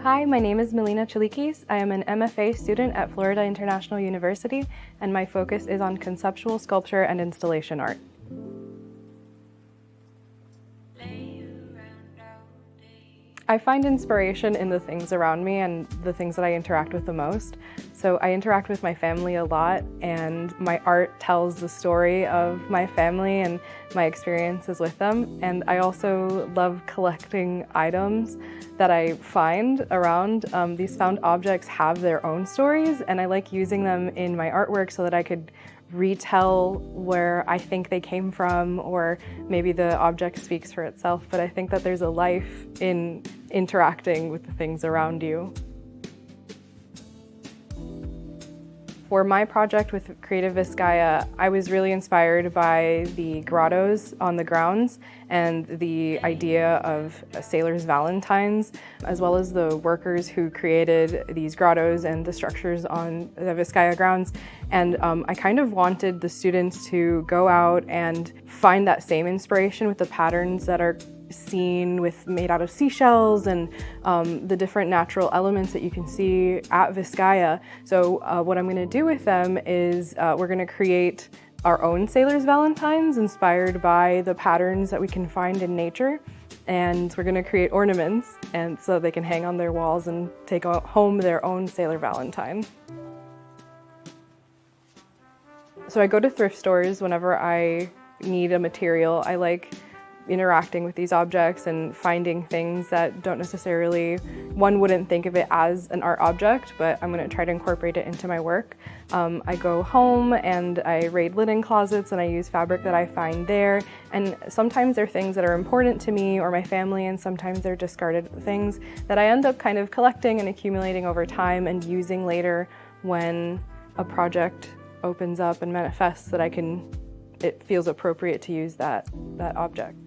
Hi, my name is Melina Tsalikis. I am an MFA student at Florida International University, and my focus is on conceptual sculpture and installation art. I find inspiration in the things around me and the things that I interact with the most. So I interact with my family a lot, and my art tells the story of my family and my experiences with them. And I also love collecting items that I find around. These found objects have their own stories, and I like using them in my artwork so that I could retell where I think they came from, or maybe the object speaks for itself, but I think that there's a life in interacting with the things around you. For my project with Creative Vizcaya, I was really inspired by the grottos on the grounds and the idea of sailors' valentines, as well as the workers who created these grottos and the structures on the Vizcaya grounds. And I kind of wanted the students to go out and find that same inspiration with the patterns that are made out of seashells and the different natural elements that you can see at Vizcaya. So what I'm going to do with them is we're going to create our own sailors' valentines inspired by the patterns that we can find in nature, and we're going to create ornaments and so they can hang on their walls and take home their own sailor valentine. So I go to thrift stores whenever I need a material. I like interacting with these objects and finding things that don't necessarily, one wouldn't think of it as an art object, but I'm going to try to incorporate it into my work. I go home and I raid linen closets and I use fabric that I find there, and sometimes they're things that are important to me or my family, and sometimes they're discarded things that I end up kind of collecting and accumulating over time and using later when a project opens up and manifests that it feels appropriate to use that object.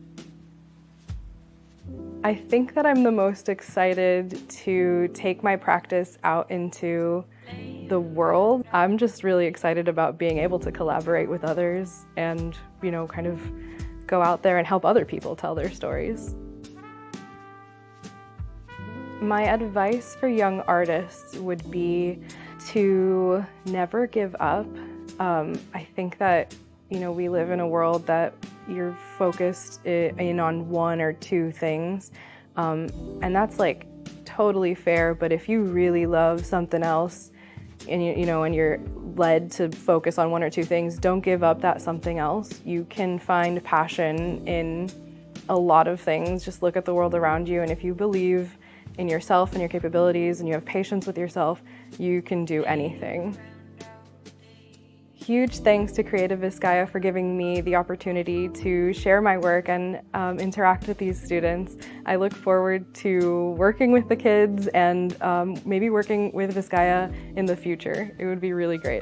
I think that I'm the most excited to take my practice out into the world. I'm just really excited about being able to collaborate with others and, kind of go out there and help other people tell their stories. My advice for young artists would be to never give up. I think that we live in a world that you're focused in on one or two things, and that's like totally fair. But if you really love something else, and and you're led to focus on one or two things, don't give up that something else. You can find passion in a lot of things. Just look at the world around you, and if you believe in yourself and your capabilities, and you have patience with yourself, you can do anything. Huge thanks to Creative Vizcaya for giving me the opportunity to share my work and interact with these students. I look forward to working with the kids and maybe working with Vizcaya in the future. It would be really great.